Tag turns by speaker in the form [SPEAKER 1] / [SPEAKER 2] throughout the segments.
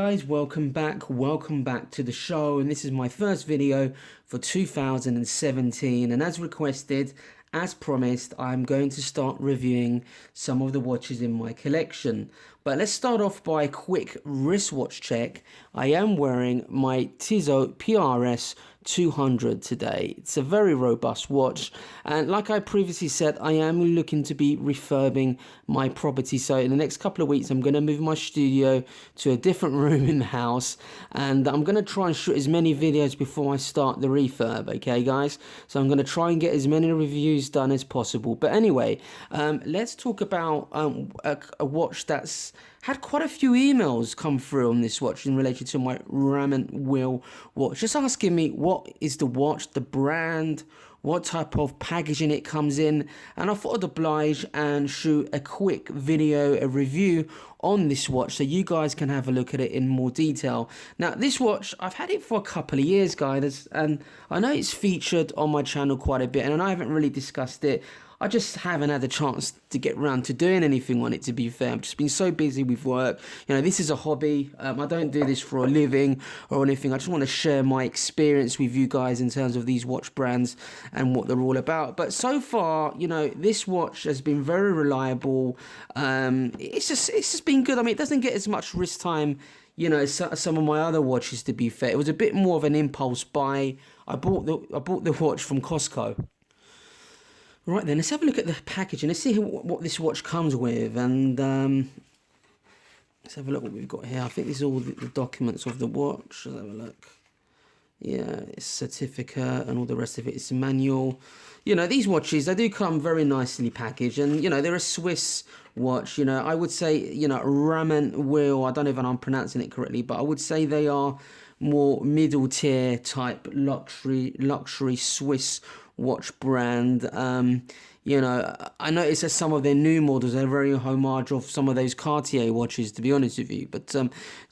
[SPEAKER 1] guys, welcome back to the show, and this is my first video for 2017, and as requested, as promised, I'm going to start reviewing some of the watches in my collection. But let's start off by a quick wristwatch check. I am wearing my Tissot PRS 200 today. It's a very robust watch, and like I previously said, I am looking to be refurbing my property. So in the next couple of weeks, I'm going to move my studio to a different room in the house, and I'm going to try and shoot as many videos before I start the refurb. Okay, guys? So I'm going to try and get as many reviews done as possible. But anyway, let's talk about a watch that's had quite a few emails come through on this watch in relation to my Raymond Weil watch, just asking me what is the watch, the brand, what type of packaging it comes in, and I thought I'd oblige and shoot a quick video, a review on this watch so you guys can have a look at it in more detail. Now, this watch, I've had it for a couple of years, guys, and I know it's featured on my channel quite a bit, and I haven't really discussed it. I just haven't had a chance to get around to doing anything on it, to be fair. I've just been so busy with work. You know, this is a hobby. I don't do this for a living or anything. I just want to share my experience with you guys in terms of these watch brands and what they're all about. But so far, you know, this watch has been very reliable. It's just been good. I mean, it doesn't get as much wrist time, you know, some of my other watches, to be fair. It was a bit more of an impulse buy. I bought the watch from Costco. Right then, let's have a look at the packaging. Let's see what this watch comes with, and let's have a look what we've got here. I think these are all the documents of the watch. Let's have a look. Yeah, it's certificate and all the rest of it. It's a manual. You know, these watches, they do come very nicely packaged, and you know, they're a Swiss watch. You know, I would say, you know, Raymond Weil, I don't know if I'm pronouncing it correctly, but I would say they are more middle tier type luxury Swiss watch brand. You know, I noticed that some of their new models are very homage of some of those Cartier watches, to be honest with you. But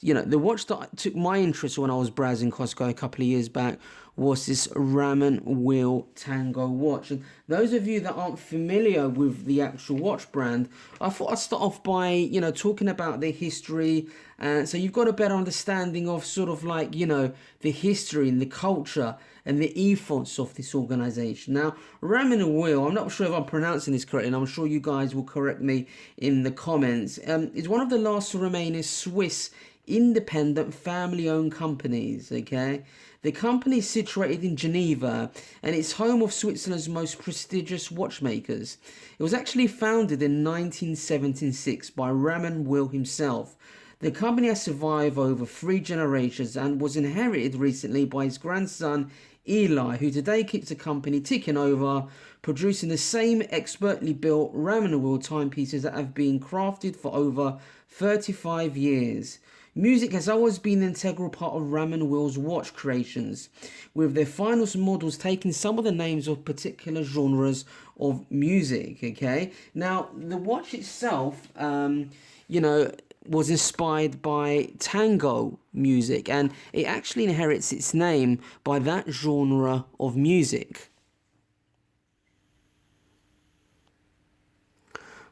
[SPEAKER 1] you know, the watch that took my interest when I was browsing Costco a couple of years back was this Raymond Weil Tango watch. And those of you that aren't familiar with the actual watch brand, I thought I'd start off by, you know, talking about their history. So you've got a better understanding of sort of like, you know, the history and the culture and the ethos of this organization. Now, Raymond Weil, I'm not sure if I'm pronouncing this correctly, and I'm sure you guys will correct me in the comments, is one of the last remaining Swiss independent family-owned companies, okay? The company is situated in Geneva, and it's home of Switzerland's most prestigious watchmakers. It was actually founded in 1976 by Raymond Weil himself. The company has survived over 3 generations and was inherited recently by his grandson Eli, who today keeps the company ticking over, producing the same expertly built Raymond Weil timepieces that have been crafted for over 35 years. Music has always been an integral part of Raymond Weil's watch creations, with their final models taking some of the names of particular genres of music, okay? Now, the watch itself, you know, was inspired by tango music, and it actually inherits its name by that genre of music.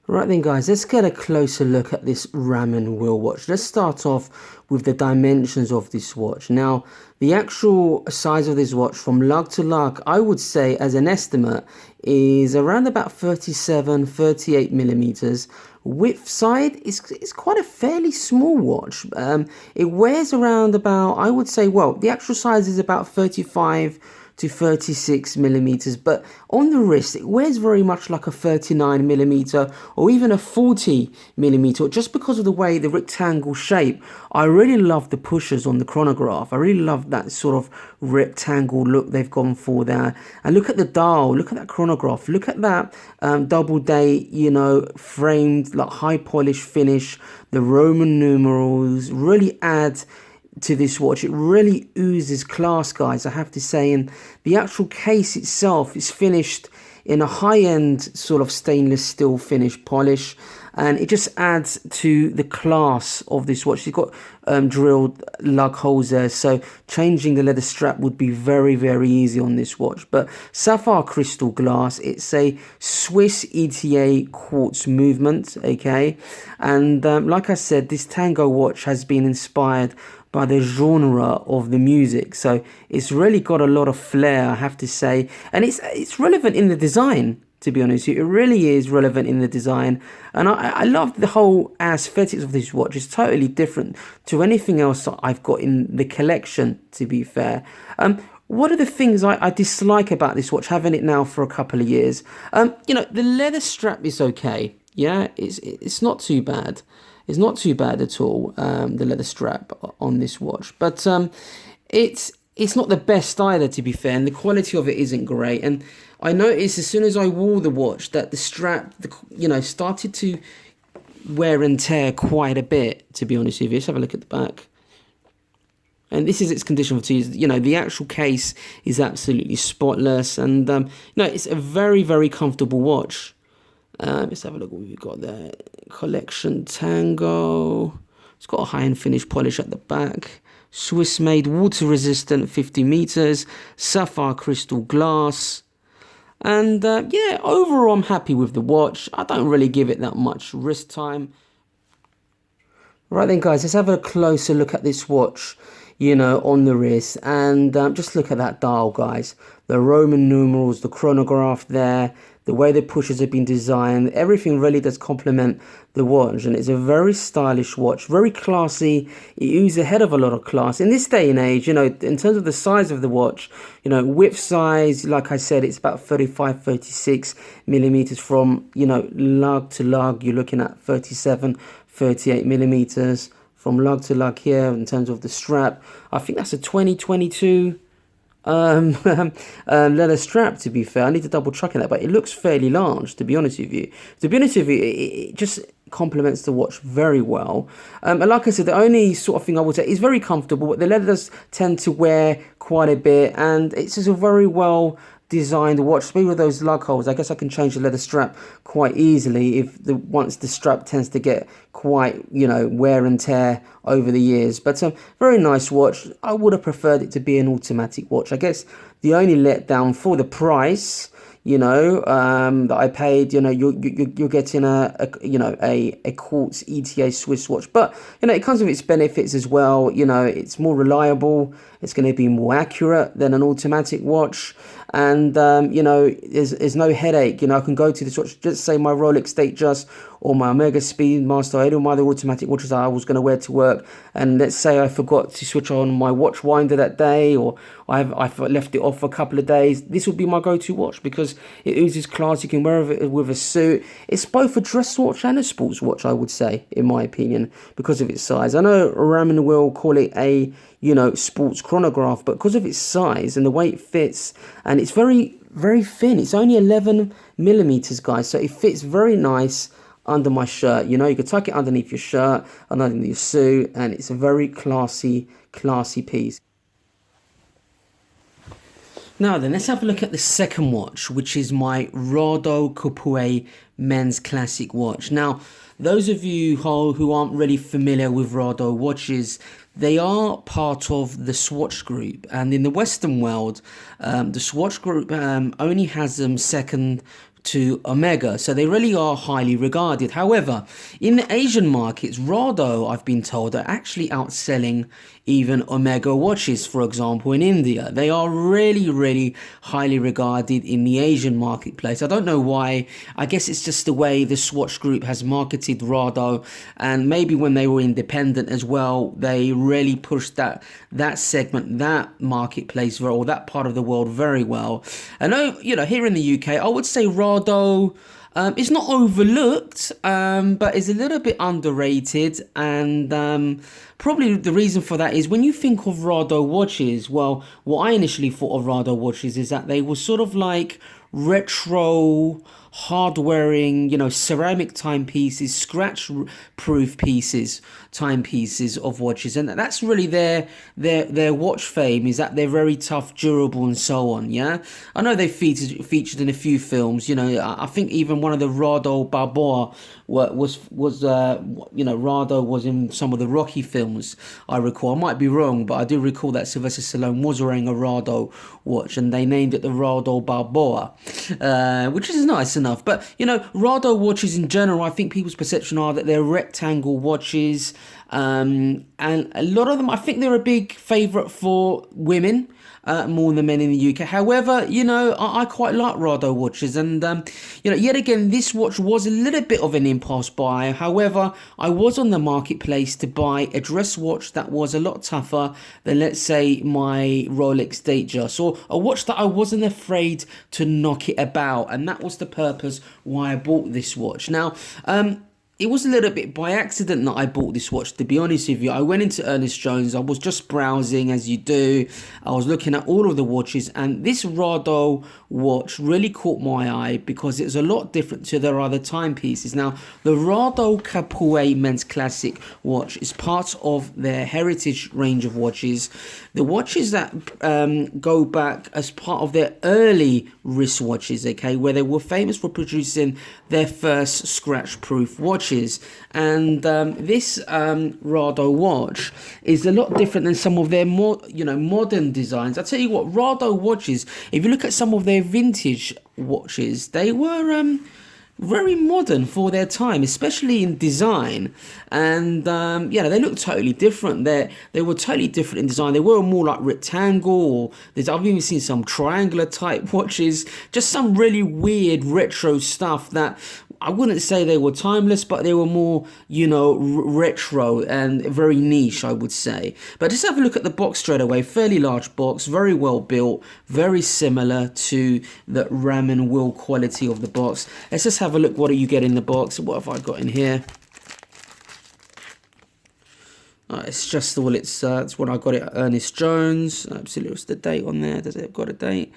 [SPEAKER 1] Right then, guys, let's get a closer look at this Raymond Weil watch. Let's start off with the dimensions of this watch. Now, the actual size of this watch from lug to lug, I would say as an estimate, is around about 38 millimeters. Width side is quite a fairly small watch. It wears around about, I would say, well, the actual size is about 35 to 36 millimeters, but on the wrist it wears very much like a 39 millimeter or even a 40 millimeter, just because of the way the rectangle shape. I really love the pushers on the chronograph. I really love that sort of rectangle look they've gone for there. And look at the dial, look at that chronograph, look at that double date, you know, framed, like high polish finish. The Roman numerals really add to this watch. It really oozes class, guys, I have to say. And the actual case itself is finished in a high-end sort of stainless steel finish polish. and it just adds to the class of this watch. You've got drilled lug holes there, so changing the leather strap would be very, very easy on this watch. But sapphire crystal glass, it's a Swiss ETA quartz movement, okay? And like I said, this Tango watch has been inspired by the genre of the music, so it's really got a lot of flair, I have to say, and it's relevant in the design. To be honest, it really is relevant in the design, and I love the whole aesthetics of this watch. It's totally different to anything else that I've got in the collection, to be fair. What are the things I dislike about this watch, having it now for a couple of years? The leather strap is okay. Yeah, it's not too bad. It's not too bad at all, the leather strap on this watch. But it's not the best either, to be fair, and the quality of it isn't great. And I noticed as soon as I wore the watch that the strap, started to wear and tear quite a bit, to be honest with you. Let's have a look at the back. And this is its condition for 2 years. The actual case is absolutely spotless. And, it's a very, very comfortable watch. Let's have a look what we've got there. Collection Tango. It's got a high-end finish polish at the back. Swiss-made, water-resistant, 50 meters. Sapphire crystal glass. And, overall I'm happy with the watch. I don't really give it that much wrist time. Right then, guys, let's have a closer look at this watch, on the wrist. And just look at that dial, guys. The Roman numerals, the chronograph there, the way the pushes have been designed, everything really does complement the watch. And it's a very stylish watch, very classy. It uses ahead of a lot of class. In this day and age, in terms of the size of the watch, width size, like I said, it's about 35, 36 millimeters from, lug to lug. You're looking at 37, 38 millimeters from lug to lug here in terms of the strap. I think that's a 2022 leather strap, to be fair. I need to double check on that, but it looks fairly large, to be honest with you. It just complements the watch very well. And like I said, the only sort of thing I would say is very comfortable, but the leather does tend to wear quite a bit, and it's just a very well designed watch, especially with those lug holes. I guess I can change the leather strap quite easily once the strap tends to get quite, wear and tear over the years. But very nice watch. I would have preferred it to be an automatic watch. I guess the only letdown for the price, that I paid, you're getting a quartz ETA Swiss watch, but it comes with its benefits as well. It's more reliable. It's going to be more accurate than an automatic watch. And, there's no headache. I can go to this watch, just say my Rolex Datejust or my Omega Speedmaster, any of my other automatic watches I was going to wear to work. And let's say I forgot to switch on my watch winder that day, or I've left it off for a couple of days. This would be my go-to watch because it oozes class. You can wear it with a suit. It's both a dress watch and a sports watch, I would say, in my opinion, because of its size. I know Raymond will call it a sports chronograph, but because of its size and the way it fits, and it's very, very thin. It's only 11 millimeters, guys, so it fits very nice under my shirt. You can tuck it underneath your shirt and underneath your suit, and it's a very classy piece. Now then, let's have a look at the second watch, which is my Rado Coupole men's classic watch. Now, those of you who aren't really familiar with Rado watches, they are part of the Swatch Group, and in the Western world, the Swatch Group only has them second to Omega, so they really are highly regarded. However, in the Asian markets, Rado, I've been told, are actually outselling even Omega watches. For example, in India, they are really, really highly regarded in the Asian marketplace. I don't know why. I guess it's just the way the Swatch Group has marketed Rado, and maybe when they were independent as well, they really pushed that segment, that marketplace, or that part of the world very well. And here in the UK, I would say Rado is not overlooked, but is a little bit underrated. And probably the reason for that is when you think of Rado watches, well, what I initially thought of Rado watches is that they were sort of like retro, hard-wearing, ceramic timepieces, scratch-proof pieces timepieces of watches, and that's really their watch fame, is that they're very tough, durable, and so on. Yeah, I know they featured in a few films. You know, I think even one of the Rado Balboa was Rado was in some of the Rocky films. I recall. I might be wrong, but I do recall that Sylvester Stallone was wearing a Rado watch, and they named it the Rado Balboa, which is nice enough. But you know, Rado watches in general, I think people's perception are that they're rectangle watches, and a lot of them, I think they're a big favourite for women. More than men in the UK. However, you know, I quite like Rado watches, and you know, yet again, this watch was a little bit of an impulse buy. However, I was on the marketplace to buy a dress watch that was a lot tougher than, let's say, my Rolex Datejust, or a watch that I wasn't afraid to knock it about, and that was the purpose why I bought this watch. Now, it was a little bit by accident that I bought this watch, to be honest with you. I went into Ernest Jones, I was just browsing as you do. I was looking at all of the watches, and this Rado watch really caught my eye because it was a lot different to their other timepieces. Now, the Rado Coupole Men's Classic watch is part of their heritage range of watches. The watches that go back as part of their early wristwatches, okay, where they were famous for producing their first scratch-proof watches. And this Rado watch is a lot different than some of their more, modern designs. I tell you what, Rado watches, if you look at some of their vintage watches, they were very modern for their time, especially in design. And they look totally different. They were totally different in design. They were more like rectangle, or I've even seen some triangular type watches, just some really weird retro stuff that I wouldn't say they were timeless, but they were more, retro and very niche, I would say. But just have a look at the box straight away. Fairly large box, very well built, very similar to the Raymond Weil quality of the box. Let's just have a look. What do you get in the box? What have I got in here? It's just all it's when I got it at Ernest Jones. Absolutely, what's the date on there? Does it have got a date?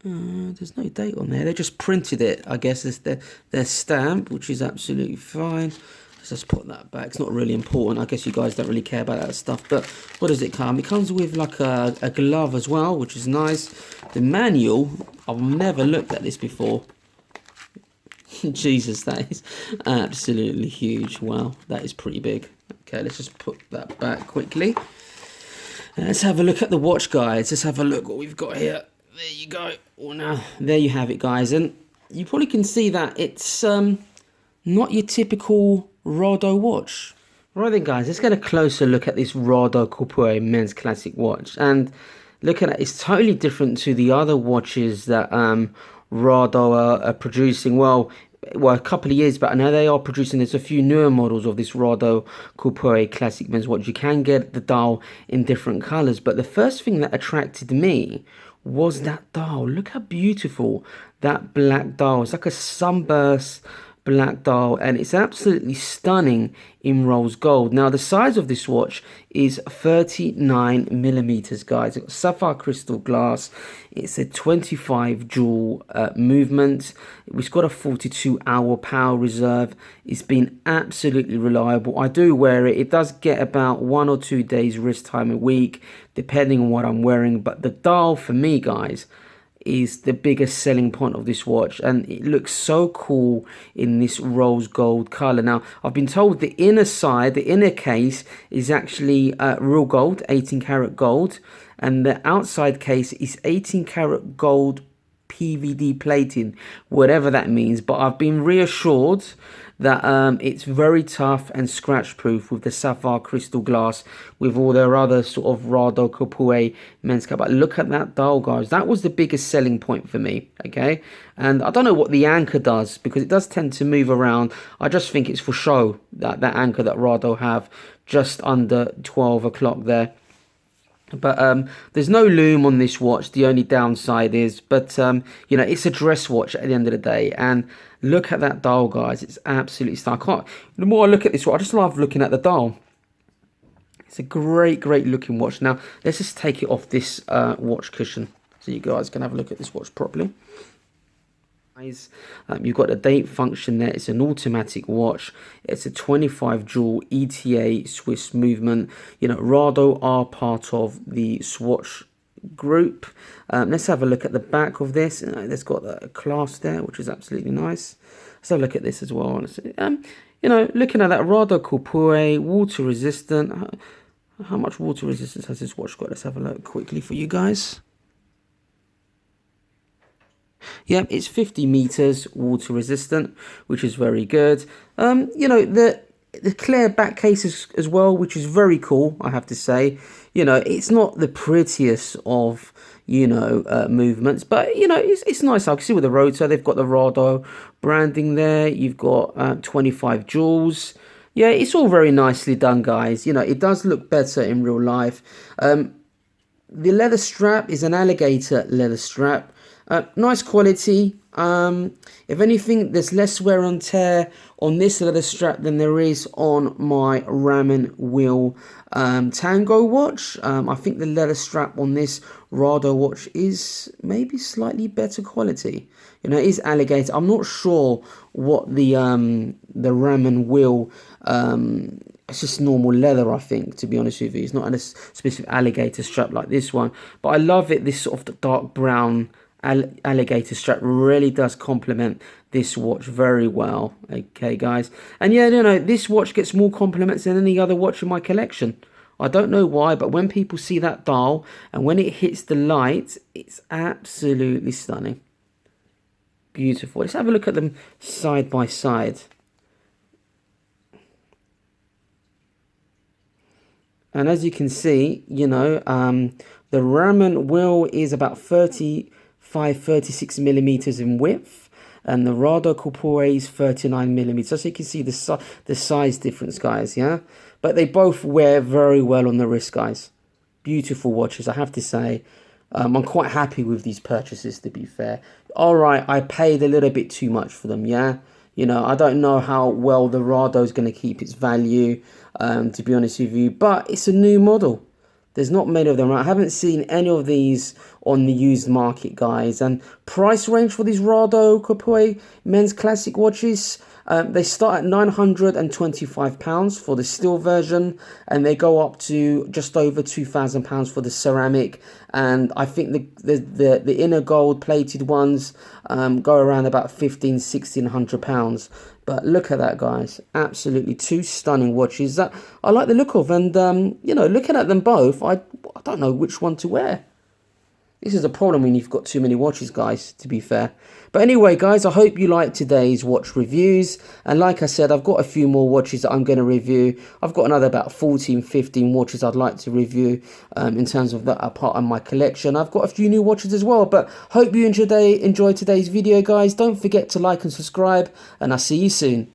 [SPEAKER 1] There's no date on there. They just printed it. I guess it's their stamp, which is absolutely fine. Let's just put that back. It's not really important. I guess you guys don't really care about that stuff. But what does it come? It comes with like a glove as well, which is nice. The manual, I've never looked at this before. Jesus, that is absolutely huge. Wow, that is pretty big. Okay, let's just put that back quickly. And let's have a look at the watch, guys. Let's have a look what we've got here. There you go. Well, now, there you have it, guys. And you probably can see that it's not your typical Rado watch. Right then, guys, let's get a closer look at this Rado Coupole Men's Classic watch. And look at it, it's totally different to the other watches that Rado are producing. Well, a couple of years back now, they are producing. There's a few newer models of this Rado Coupole Classic Men's watch. You can get the dial in different colors. But the first thing that attracted me was that dial. Look how beautiful that black dial. It's like a sunburst black dial, and it's absolutely stunning in rose gold. Now, the size of this watch is 39 millimeters, guys. It's got sapphire crystal glass. It's a 25 jewel movement. It's got a 42-hour power reserve. It's been absolutely reliable. I do wear it. It does get about 1 or 2 days wrist time a week, depending on what I'm wearing. But the dial, for me, guys, is the biggest selling point of this watch, and it looks so cool in this rose gold color. Now, I've been told the inner side, the inner case, is actually real gold, 18 karat gold, and the outside case is 18 karat gold PVD plating, whatever that means. But I've been reassured that it's very tough and scratch proof with the sapphire crystal glass, with all their other sort of Rado Coupole men's cup. But look at that dial, guys. That was the biggest selling point for me, okay? And I don't know what the anchor does, because it does tend to move around. I just think it's for show, that anchor that Rado have just under 12 o'clock there. But there's no lume on this watch. The only downside is, but it's a dress watch at the end of the day. And look at that dial, guys. It's absolutely stunning. The more I look at this watch, I just love looking at the dial. It's a great looking watch. Now, let's just take it off this watch cushion so you guys can have a look at this watch properly. You've got the date function there. It's an automatic watch. It's a 25 jewel ETA Swiss movement. You know, Rado are part of the Swatch group. Let's have a look at the back of this. It's got a clasp there, which is absolutely nice. Let's have a look at this as well. You know, looking at that Rado Coupole, water resistant. How much water resistance has this watch got? Let's have a look quickly for you guys. Yep, it's 50 meters water resistant, which is very good. You know, the clear back case as well, which is very cool, I have to say. You know, it's not the prettiest of, you know, movements, but, you know, it's nice. I can see with the rotor, they've got the Rado branding there. You've got 25 jewels. Yeah, it's all very nicely done, guys. You know, it does look better in real life. The leather strap is an alligator leather strap. Nice quality. If anything, there's less wear and tear on this leather strap than there is on my Raymond Weil Tango watch. I think the leather strap on this Rado watch is maybe slightly better quality. You know, it is alligator. I'm not sure what the Raymond Weil. It's just normal leather, I think, to be honest with you. It's not a specific alligator strap like this one. But I love it. This sort of dark brown alligator strap really does complement this watch very well. Okay, guys. And yeah, you know, this watch gets more compliments than any other watch in my collection. I don't know why, but when people see that dial and when it hits the light, it's absolutely stunning. Beautiful. Let's have a look at them side by side. And as you can see, you know, the Raymond Weil is about 36 millimeters in width, and the Rado Coupole is 39 millimeters. So you can see the size difference, guys. Yeah, but they both wear very well on the wrist, guys. Beautiful watches, I have to say. I'm quite happy with these purchases, to be fair. All right, I paid a little bit too much for them. Yeah, you know, I don't know how well the Rado is going to keep its value, to be honest with you, but it's a new model. There's not many of them. I haven't seen any of these on the used market, guys. And price range for these Rado Coupole men's classic watches, they start at £925 for the steel version, and they go up to just over £2,000 for the ceramic. And I think the inner gold plated ones go around about £1,500–1,600. But look at that, guys. Absolutely two stunning watches that I like the look of. And, you know, looking at them both, I don't know which one to wear. This is a problem when you've got too many watches, guys, to be fair. But anyway, guys, I hope you liked today's watch reviews. And like I said, I've got a few more watches that I'm going to review. I've got another about 14, 15 watches I'd like to review in terms of that are part of my collection. I've got a few new watches as well. But hope you enjoyed today's video, guys. Don't forget to like and subscribe, and I'll see you soon.